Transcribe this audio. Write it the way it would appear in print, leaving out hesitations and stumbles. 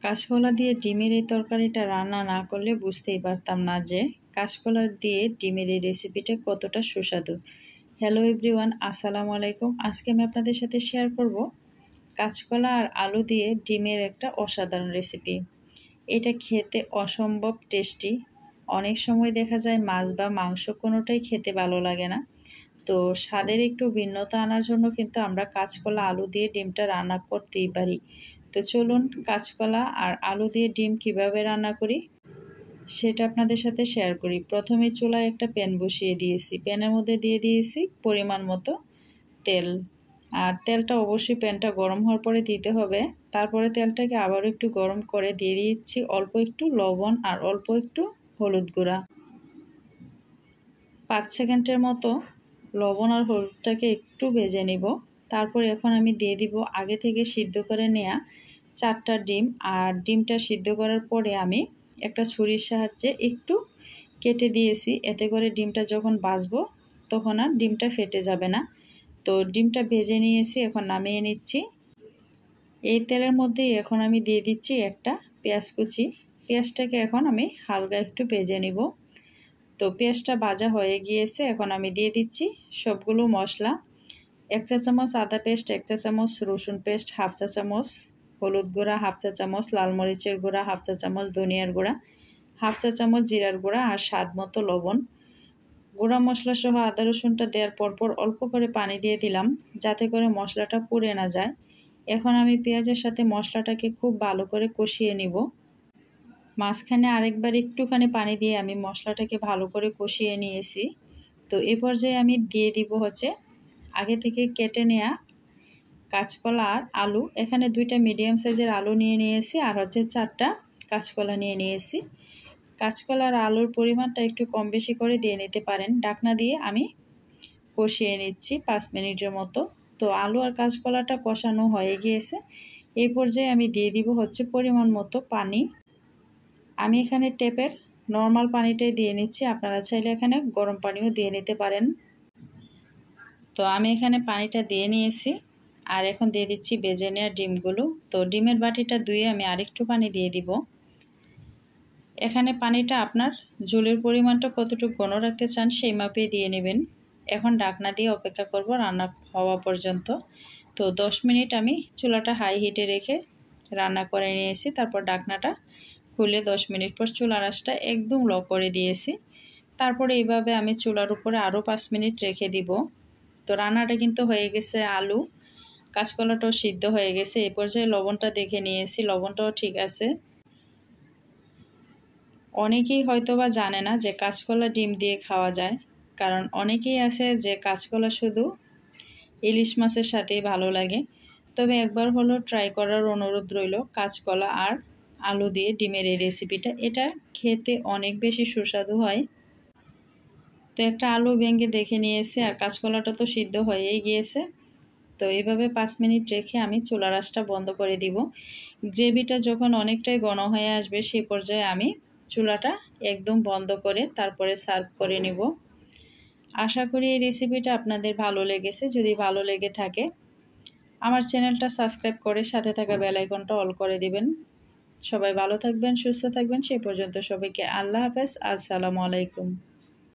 কাঁচকলা দিয়ে ডিমের এই তরকারিটা রান্না না করলে বুঝতেই পারতাম না যে কাঁচকলা দিয়ে ডিমের এই রেসিপিটা কতটা সুস্বাদু। হ্যালো এভরিওয়ান, আসসালামু আলাইকুম। আজকে আমি আপনাদের সাথে শেয়ার করব কাঁচকলা আর আলু দিয়ে ডিমের একটা অসাধারণ রেসিপি। এটা খেতে অসম্ভব টেস্টি। অনেক সময় দেখা যায় মাছ বা মাংস কোনোটাই খেতে ভালো লাগে না, তো স্বাদের একটু ভিন্নতা আনার জন্য কিন্তু আমরা কাঁচকলা আলু দিয়ে ডিমটা রান্না করতেই পারি। তো চলুন কাঁচকলা আর আলু দিয়ে ডিম কিভাবে রান্না করি সেটা আপনাদের সাথে শেয়ার করি। প্রথমে চুলায় একটা প্যান বসিয়ে দিয়েছি, প্যানের মধ্যে দিয়ে দিয়েছি পরিমাণ মতো তেল। আর তেলটা অবশ্যই প্যানটা গরম হওয়ার পরে দিতে হবে। তারপরে তেলটাকে আবারও একটু গরম করে দিয়ে দিচ্ছি অল্প একটু লবণ আর অল্প একটু হলুদ গুঁড়া। 5 সেকেন্ডের মতো লবণ আর হলুদটাকে একটু ভেজে নিব। তারপর এখন আমি দিয়ে দিব আগে থেকে সিদ্ধ করে নেওয়া 4টা ডিম। আর ডিমটা সিদ্ধ করার পরে আমি একটা ছুরির সাহায্যে একটু কেটে দিয়েছি, এতে করে ডিমটা যখন ভাজবো তখন আর ডিমটা ফেটে যাবে না। তো ডিমটা ভেজে নিয়েছি, এখন নামিয়ে নিচ্ছি। এই তেলের মধ্যেই এখন আমি দিয়ে দিচ্ছি একটা পেঁয়াজ কুচি। পেঁয়াজটাকে এখন আমি হালকা একটু ভেজে নিব। তো পেঁয়াজটা ভাজা হয়ে গিয়েছে, এখন আমি দিয়ে দিচ্ছি সবগুলো মশলা। 1 চা চামচ আদা পেস্ট, 1 চা চামচ রসুন পেস্ট, 1/2 চা চামচ হলুদ গুঁড়া, 1/2 চা চামচ লাল মরিচের গুঁড়া, 1/2 চা চামচ ধনিয়ার গুঁড়া, 1/2 চা চামচ জিরার গুঁড়া আর স্বাদ মতো লবণ। গুঁড়া মশলা সহ আদা রসুনটা দেওয়ার পরপর অল্প করে পানি দিয়ে দিলাম, যাতে করে মশলাটা পুড়ে না যায়। এখন আমি পেঁয়াজের সাথে মশলাটাকে খুব ভালো করে কষিয়ে নিব। মাঝখানে আরেকবার একটুখানি পানি দিয়ে আমি মশলাটাকে ভালো করে কষিয়ে নিয়েছি। তো এই পর্যায়ে আমি দিয়ে দিব হচ্ছে আগে থেকে কেটে নেওয়া কাঁচকলা আর আলু। এখানে 2টা মিডিয়াম সাইজের আলু নিয়ে নিয়েছি আর হচ্ছে 4টা কাঁচকলা নিয়ে নিয়েছি। কাঁচকলা আর আলুর পরিমাণটা একটু কম বেশি করে দিয়ে নিতে পারেন। ঢাকনা দিয়ে আমি কষিয়ে নিচ্ছি 5 মিনিটের মতো। তো আলু আর কাঁচকলাটা কষানো হয়ে গিয়েছে। এই পর্যায়ে আমি দিয়ে দিব হচ্ছে পরিমাণ মতো পানি। আমি এখানে ট্যাপের নর্মাল পানিটাই দিয়ে নিচ্ছি, আপনারা চাইলে এখানে গরম পানিও দিয়ে নিতে পারেন। তো আমি এখানে পানিটা দিয়ে নিয়েছি আর এখন দিয়ে দিচ্ছি ভেজে নেওয়া ডিমগুলো। তো ডিমের বাটিটা ধুয়ে আমি আরেকটু পানি দিয়ে দিব। এখানে পানিটা আপনার ঝোলের পরিমাণটা কতটুকু ঘন রাখতে চান সেই মাপে দিয়ে নেবেন। এখন ঢাকনা দিয়ে অপেক্ষা করব রান্না হওয়া পর্যন্ত। তো 10 মিনিট আমি চুলাটা হাই হিটে রেখে রান্না করে নিয়েছি। তারপর ঢাকনাটা খুলে 10 মিনিট পর চুলার আঁচটা একদম লো করে দিয়েছি। তারপরে এইভাবে আমি চুলার উপরে আরও 5 মিনিট রেখে দিব। তো রান্নাটা কিন্তু হয়ে গেছে, আলু কাঁচকলাটাও সিদ্ধ হয়ে গেছে। এই পর্যায়ে লবণটা দেখে নিয়েছি, লবণটাও ঠিক আছে। অনেকেই হয়তো বা জানে না যে কাঁচকলা ডিম দিয়ে খাওয়া যায়, কারণ অনেকেই আছে যে কাঁচকলা শুধু ইলিশ মাছের সাথেই ভালো লাগে। তবে একবার হলো ট্রাই করার অনুরোধ রইল কাঁচকলা আর আলু দিয়ে ডিমের এই রেসিপিটা। এটা খেতে অনেক বেশি সুস্বাদু হয়। তো একটা আলু ভেঙে দেখে নিয়েছি আর কাঁচকলাটা তো সিদ্ধ হয়েই গিয়েছে। তো এইভাবে 5 মিনিট রেখে আমি চুলার আঁচটা বন্ধ করে দিব। গ্রেভিটা যখন অনেকটাই ঘন হয়ে আসবে সেই পর্যায়ে আমি চুলাটা একদম বন্ধ করে তারপরে সার্ভ করে নিব। আশা করি এই রেসিপিটা আপনাদের ভালো লেগেছে। যদি ভালো লেগে থাকে আমার চ্যানেলটা সাবস্ক্রাইব করে সাথে থাকা বেল আইকনটা অল করে দিবেন। সবাই ভালো থাকবেন, সুস্থ থাকবেন। সেই পর্যন্ত সবাইকে আল্লাহ হাফেজ, আসসালামু আলাইকুম।